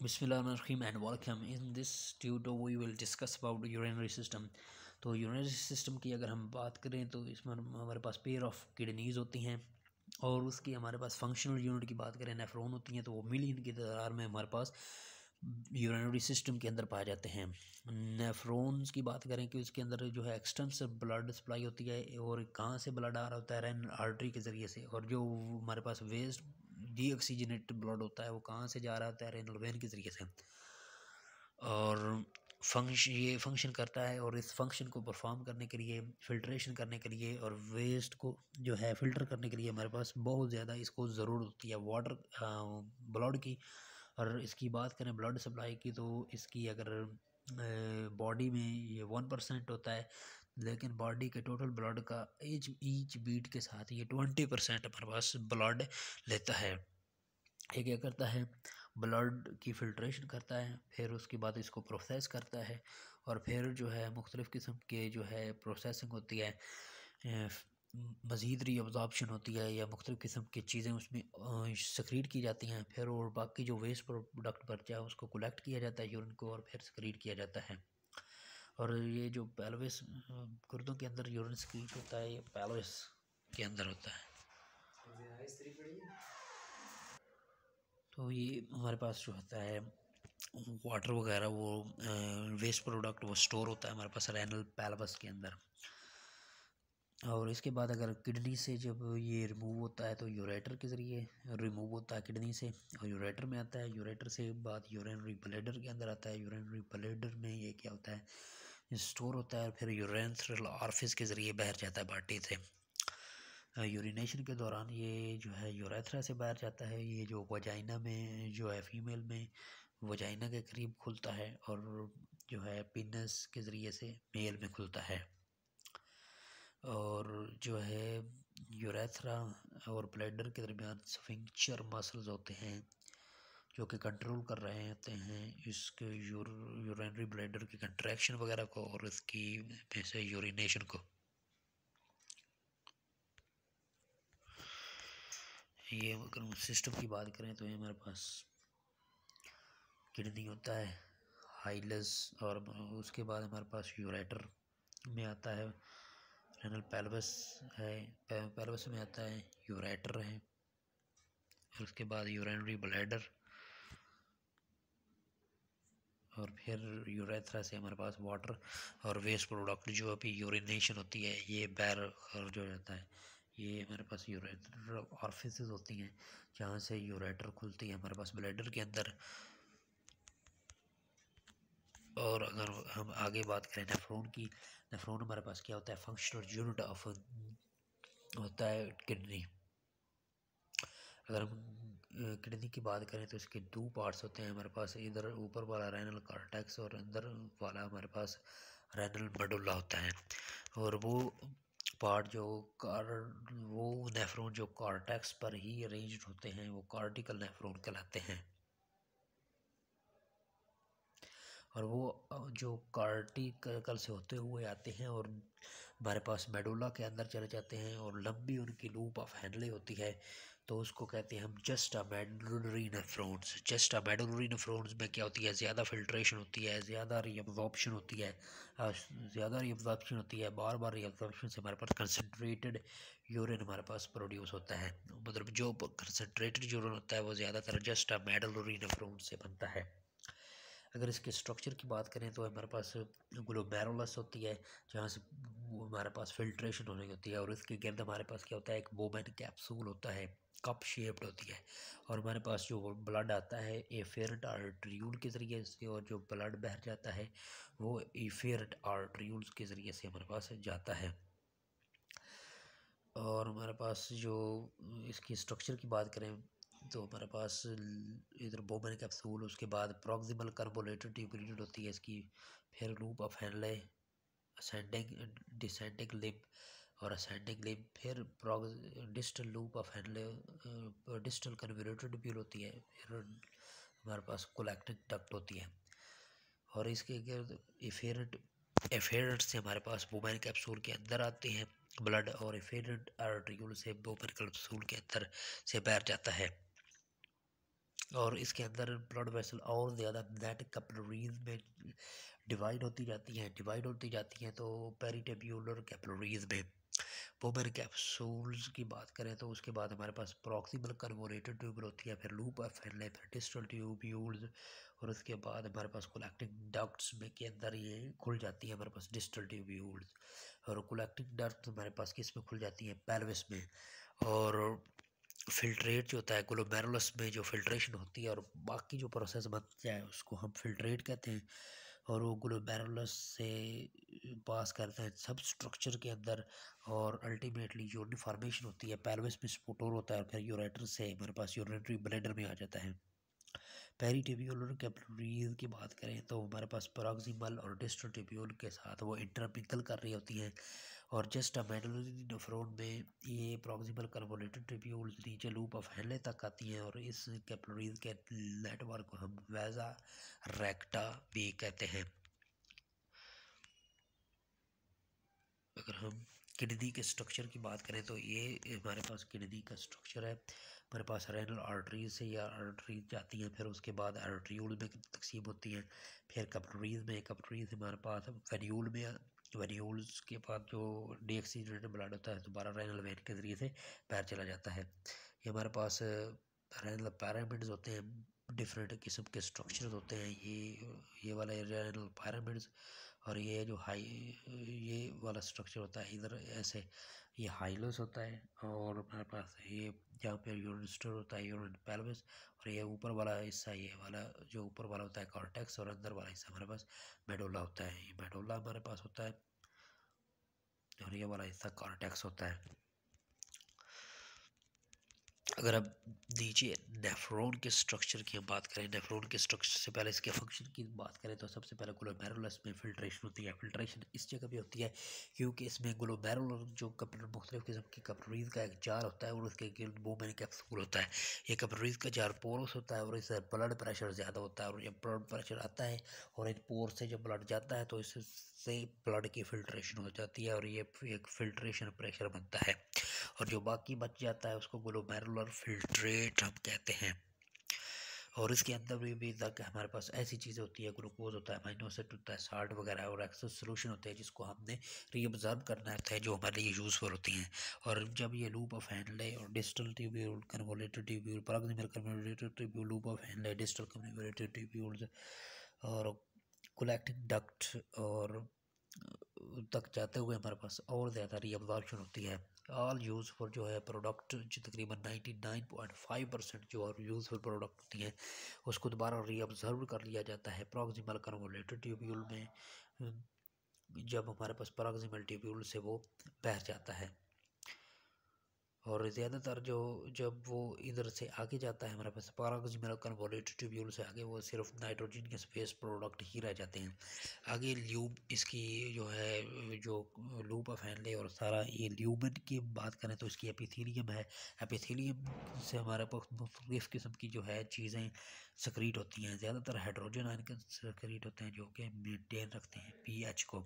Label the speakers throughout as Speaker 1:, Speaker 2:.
Speaker 1: Bismillahirrahmanirrahim and welcome. In this tutorial we will discuss about urinary system. तो urinary system की अगर हम बात करें तो इसमें हमारे पास पेयर ऑफ किडनीज होती हैं और उसकी हमारे पास फंक्शनल यूनिट की बात करें नेफ्रॉन होती हैं, तो वो मिलियन की तादाद में हमारे पास यूरिनरी सिस्टम के अंदर पाए जाते हैं। नेफ्रॉन्स की बात करें कि उसके अंदर जो है एक्सटेंसिव ब्लड सप्लाई होती है और कहाँ से ब्लड आ रहा होता है रेनल आर्टरी के ज़रिए से, और जो हमारे पास वेस्ट डीऑक्सीजनेटेड ब्लड होता है वो कहाँ से जा रहा होता है रेनल वेन के ज़रिए से। और ये फंक्शन करता है और इस फंक्शन को परफॉर्म करने के लिए, फिल्ट्रेशन करने के लिए और वेस्ट को जो है फ़िल्टर करने के लिए हमारे पास बहुत ज़्यादा इसको ज़रूरत होती है वाटर ब्लड की। और इसकी बात करें ब्लड सप्लाई की तो इसकी अगर बॉडी में ये 1% होता है, लेकिन बॉडी के टोटल ब्लड का ईच बीट के साथ ये 20% हमारे पास ब्लड लेता है। ये क्या करता है, ब्लड की फ़िल्ट्रेशन करता है, फिर उसके बाद इसको प्रोसेस करता है और फिर जो है मुख्तलिफ़ किस्म के जो है प्रोसेसिंग होती है, मज़ीद रीअब्ज़ॉर्प्शन होती है या मुख्तलिफ़ किस्म की चीज़ें उसमें सक्रीट की जाती हैं। फिर और बाकी जो वेस्ट प्रोडक्ट बचा है उसको कलेक्ट किया जाता है यूरिन को और फिर सक्रीट किया जाता है। और ये जो पेल्विस गुर्दों के अंदर यूरिन सक्रीट होता है, ये पेल्विस के अंदर होता है। तो ये हमारे पास जो होता है वाटर वगैरह वो वेस्ट प्रोडक्ट वो स्टोर होता है हमारे पास रेनल पेल्विस के अंदर। और इसके बाद अगर किडनी से जब ये रिमूव होता है तो यूरेटर के ज़रिए रिमूव होता है किडनी से और यूरेटर में आता है। यूरेटर से बाद यूरिनरी ब्लैडर के अंदर आता है। यूरिनरी ब्लैडर में ये क्या होता है, स्टोर होता है और फिर यूरेथ्रल ऑरिफिस के ज़रिए बाहर जाता है बाटी से। यूरिनेशन के दौरान ये जो है यूरेथ्रा से बाहर जाता है। ये जो वजाइना में जो है फीमेल में वजाइना के करीब खुलता है और जो है पिनस के ज़रिए से मेल में खुलता है। और जो है यूरेथ्रा और ब्लैडर के दरमियान स्फिंक्चर मसल्स होते हैं जो कि कंट्रोल कर रहे होते हैं इसके यूरिनरी ब्लैडर की कंट्रैक्शन वगैरह को और इसकी में से यूरिनेशन को। ये अगर सिस्टम की बात करें तो ये हमारे पास किडनी होता है, हाइलस, और उसके बाद हमारे पास यूरेटर में आता है रेनल पेल्विस है, पेल्विस में आता है यूरेटर है, और उसके बाद यूरिनरी ब्लैडर और फिर यूरेथ्रा से हमारे पास वाटर और वेस्ट प्रोडक्ट जो अभी यूरिनेशन होती है ये बाहर खर्च हो जाता है। ये हमारे पास यूरेटर ऑरिफिसेस होती हैं जहाँ से यूरेटर खुलती है हमारे पास ब्लैडर के अंदर। और अगर हम आगे बात करें नेफ्रॉन की, नेफ्रॉन हमारे पास क्या होता है, फंक्शनल यूनिट ऑफ होता है किडनी। अगर हम किडनी की बात करें तो इसके दो पार्ट्स होते हैं हमारे पास, इधर ऊपर वाला रेनल कॉर्टेक्स और अंदर वाला हमारे पास रेनल मेडुला होता है। और वो पार्ट जो वो नेफ्रॉन जो कॉर्टेक्स पर ही अरेंज्ड होते हैं वो कॉर्टिकल नेफ्रॉन कहलाते हैं। और वो जो कार्टिकल से होते हुए आते हैं और हमारे पास मेडुला के अंदर चले जाते हैं और लंबी उनकी लूप ऑफ हैंडले होती है, तो उसको कहते हैं हम juxta medullary nephrons. Juxta medullary nephrons में क्या होती है, ज़्यादा फिल्ट्रेशन होती है, ज़्यादा रीअब्जॉर्प्शन होती है, बार बार रीअब्जॉर्प्शन से हमारे पास कंसनट्रेटेड यूरिन हमारे पास प्रोड्यूस होता है। मतलब जो कंसनट्रेटेड यूरिन होता है वो ज़्यादातर जस्टा मेडुलरी नेफ्रॉन्स से बनता है। अगर इसके स्ट्रक्चर की बात करें तो हमारे पास ग्लोमेरुलस होती है जहाँ से वो हमारे पास फिल्ट्रेशन होने होती है, और इसके गिर्द हमारे पास क्या होता है, एक बोमेन कैप्सूल होता है, कप शेप्ड होती है। और हमारे पास जो ब्लड आता है एफेरेंट आर्टरियूल के ज़रिए से, और जो ब्लड बह जाता है वो एफेरेंट आर्टरियूल्स के ज़रिए से हमारे पास जाता है। और हमारे पास जो इसकी स्ट्रक्चर की बात करें तो हमारे पास इधर बोमेन कैप्सूल, उसके बाद प्रॉक्सिमल कार्बोलेटेड ट्यूबुलेट होती है इसकी, फिर loop of Henle, ascending descending limb और असेंडिंग लिम्ब, फिर distal loop of Henle, distal convoluted tubule होती है, फिर हमारे पास कोलेक्टिंग डक्ट होती है। और इसके गिर्द एफेरेंट से हमारे पास बोमेन कैप्सूल के अंदर आते हैं ब्लड, और एफेरेंट आर्टरियूल से बोमेन कैप्सूल के अंदर से बाहर जाता है। और इसके अंदर ब्लड वेसल और ज़्यादा नेट कैपिलरीज में डिवाइड होती जाती हैं। तो पेरिटेब्यूलर कैपिलरीज में पोमर कैप्सूल्स की बात करें तो उसके बाद हमारे पास प्रॉक्सिमल कर्वोरेटेड ट्यूबुल होती है, फिर लूप ऑफ हेनले, फिर डिस्टल ट्यूब्यूल्स, और उसके बाद हमारे पास कोलेक्टिंग डक्ट्स में के अंदर ये खुल जाती है हमारे पास डिस्टल ट्यूब्यूल्स। और कोलेक्टिंग डक्ट हमारे पास किस में खुल जाती है, पेल्विस में। और फिल्ट्रेट जो होता है ग्लोमेरुलस में, जो फिल्ट्रेशन होती है और बाकी जो प्रोसेस बनता है उसको हम फिल्ट्रेट कहते हैं। और वो ग्लोमेरुलस से पास करते हैं सब स्ट्रक्चर के अंदर, और अल्टीमेटली यूरिन फॉर्मेशन होती है, पेल्विस में स्पुटोर होता है, और फिर यूरेटर से हमारे पास यूरिनरी ब्लैडर में आ जाता है। पेरिटिब्यूलर कैपिलरीज की बात करें तो हमारे पास प्रॉक्सिमल और डिस्टल ट्यूब्यूल के साथ वो इंटरमिंगल कर रही होती हैं। और जस्ट मेडुलरी नेफ्रॉन में ये प्रॉक्सिमल कर्वोलेटेड ट्यूब्यूल्स नीचे लूप ऑफ हेनले तक आती हैं, और इस कैपिलरीज के नेटवर्क को हम वेजा रेक्टा भी कहते हैं। अगर हम किडनी के स्ट्रक्चर की बात करें तो ये हमारे पास किडनी का स्ट्रक्चर है। हमारे पास रेनल आर्टरीज से या आर्टरीज जाती हैं, फिर उसके बाद आर्ट्रियूल में तकसीम होती हैं, फिर कैपिलरीज हमारे पास वेन्यूल में, वेन्यूल्स के बाद जो डीऑक्सीजनेटेड ब्लड होता है दोबारा रेनल वेन के ज़रिए से पैर चला जाता है। ये हमारे पास रेनल पैरामिड्स होते हैं, डिफरेंट किस्म के स्ट्रक्चर होते हैं। ये वाला रेनल पैरामिड्स, और ये जो ये वाला स्ट्रक्चर होता है इधर ऐसे, ये हाइलोस होता है। और हमारे पास ये जहाँ पे यूरिन स्टोर होता है, यूरिन पेल्विस, और ये ऊपर वाला हिस्सा, ये वाला जो ऊपर वाला होता है कॉर्टेक्स, और अंदर वाला हिस्सा हमारे पास मेडोला होता है। ये मेडोला हमारे पास होता है, और ये वाला हिस्सा कॉर्टेक्स होता है। अगर अब नीचे नेफ्रॉन के स्ट्रक्चर की हम बात करें, नेफ्रॉन के स्ट्रक्चर से पहले इसके फंक्शन की बात करें तो सबसे पहले ग्लोमेरुलस में फिल्ट्रेशन होती है। फिल्ट्रेशन इस जगह भी होती है क्योंकि इसमें ग्लोमेरुलर जो मुख्तलिफ किस्म की कैपिलरीज का एक जार होता है और उसके गिर्द बोमेन कैप्सूल होता है। ये कैपिलरीज का जार पोरस होता है और इससे ब्लड प्रेशर ज़्यादा होता है, और जब ब्लड प्रेशर आता है और इन पोर से जब ब्लड जाता है तो इससे ब्लड की फिल्ट्रेशन हो जाती है, और ये एक फिल्ट्रेशन प्रेशर बनता है, और जो बाकी बच जाता है उसको ग्लोमेरुलर फिल्ट्रेट हम कहते हैं। और इसके अंदर भी तक हमारे पास ऐसी चीज़ें होती है, ग्लूकोज होता है, अमीनो एसिड होता है, साल्ट वगैरह, और एक्सेस सोल्यूशन होते हैं जिसको हमने रीअब्जॉर्ब करना होता है, जो हमारे लिए यूज़फुल होती हैं। और जब ये लूप ऑफ हेनले और distal tubule, convoluted tubule, proximal convoluted tubule, loop of Henle, distal convoluted tubules और कोलेक्टिंग डक्ट और तक जाते हुए हमारे पास और ज़्यादा रीअब्जॉर्प्शन होती है। ऑल यूज़फुल जो है प्रोडक्ट, जो तकरीबन 99.5% जो और यूज़फुल प्रोडक्ट होती हैं उसको दोबारा रीअब्जॉर्ब कर लिया जाता है प्रॉक्सिमल कन्वोलेटेड ट्यूब्यूल में, जब हमारे पास प्रॉक्सिमल ट्यूब्यूल से वो बह जाता है। और ज़्यादातर जो जब वो इधर से आगे जाता है हमारे पास प्रॉक्सिमल कन्वोलेटेड ट्यूब्यूल से आगे, वो सिर्फ नाइट्रोजन के स्पेस प्रोडक्ट ही रह जाते हैं। आगे ल्यूब इसकी जो है, जो लूप ऑफ हेनले और सारा ये ल्यूमन की बात करें तो इसकी एपिथेलियम है। एपिथेलियम से हमारे पास मुख्तलिफ किस्म की जो है चीज़ें सक्रीट होती हैं, ज़्यादातर हाइड्रोजन आयन के सक्रीट होते हैं जो कि मेनटेन रखते हैं पीएच को।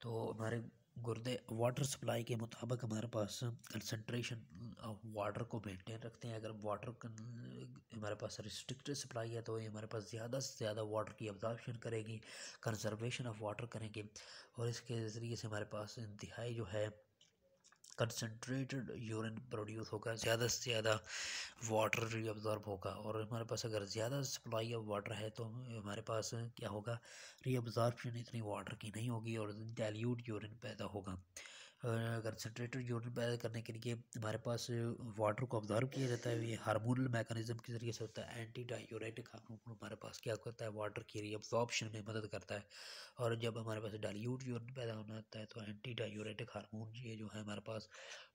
Speaker 1: तो हमारे गुर्दे वाटर सप्लाई के मुताबिक हमारे पास कंसंट्रेशन ऑफ वाटर को मेंटेन रखते हैं। अगर वाटर हमारे पास रिस्ट्रिक्टेड सप्लाई है तो ये हमारे पास ज़्यादा से ज़्यादा वाटर की अब्जॉर्प्शन करेगी, कंजर्वेशन ऑफ वाटर करेंगे, और इसके ज़रिए से हमारे पास इंतहाई जो है कंसनट्रेटेड यूरिन प्रोड्यूस होगा, ज़्यादा से ज़्यादा वाटर रीअब्जॉर्ब होगा। और हमारे पास अगर ज़्यादा सप्लाई ऑफ वाटर है तो हमारे पास क्या होगा, रीअब्जॉर्प्शन इतनी वाटर की नहीं होगी और डाइल्यूट यूरिन पैदा होगा। कंसनट्रेटेड यूरिन पैदा करने के लिए हमारे पास वाटर को ऑब्जर्व किया जाता है, ये हार्मोनल मैकेनिज्म के ज़रिए से होता है। एंटी डायूरेटिक हार्मोन हमारे पास क्या करता है, वाटर की रीअब्जॉर्प्शन में मदद करता है। और जब हमारे पास डाइल्यूट यूरिन पैदा होना होता है तो एंटी डायूरेटिक हार्मोन ये जो है हमारे पास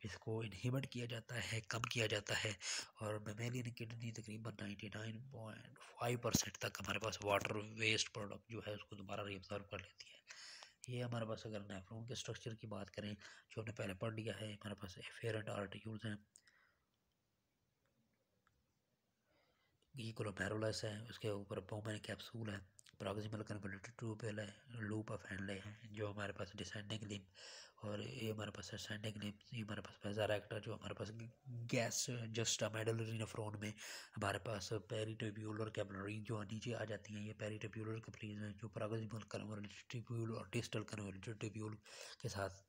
Speaker 1: इसको इनहिबिट किया जाता है, कम किया जाता है। और मेमेलियन किडनी तकरीबन 99.5% तक हमारे पास वाटर वेस्ट प्रोडक्ट जो है उसको दोबारा रीअब्जॉर्ब कर लेती है। ये हमारे पास अगर नेफ्रॉन के स्ट्रक्चर की बात करें जो हमने पहले पढ़ लिया है, हमारे पास एफेरेंट आर्टिक्यूल्स हैं, ये ग्लोमेरुलस है, उसके ऊपर पोमेन कैप्सूल है, प्रॉक्सिमल कन्वोल्यूटेड ट्यूबुल है, लूप ऑफ हैंडले है, जो हमारे पास डिसेंडिंग लिम्ब, और ये हमारे पास असेंडिंग लिम्ब, ये हमारे पास वेजारेक्टर, जो हमारे पास गैस जस्टा मेडुलरी नेफ्रॉन में हमारे पास पेरिट्यूब्यूलर कैपिलरी जो नीचे आ जाती हैं, ये पेरिट्यूब्यूलर कैपिलरीज हैं जो प्रॉक्सिमल कन्वोल्यूटेड ट्यूब्यूल और डिस्टल कन्वोल्यूटेड ट्यूब्यूल के साथ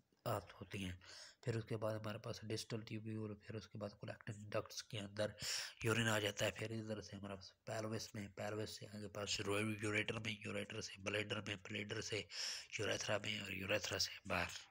Speaker 1: होती हैं। फिर उसके बाद हमारे पास डिस्टल ट्यूब्यूल, फिर उसके बाद कलेक्टिंग डक्ट्स के अंदर यूरिन आ जाता है। फिर इधर से हमारे पास पेल्विस से आगे पास यूरेटर में, यूरेटर से ब्लैडर में, ब्लैडर से यूरेथ्रा में, और यूरेथ्रा से बाहर।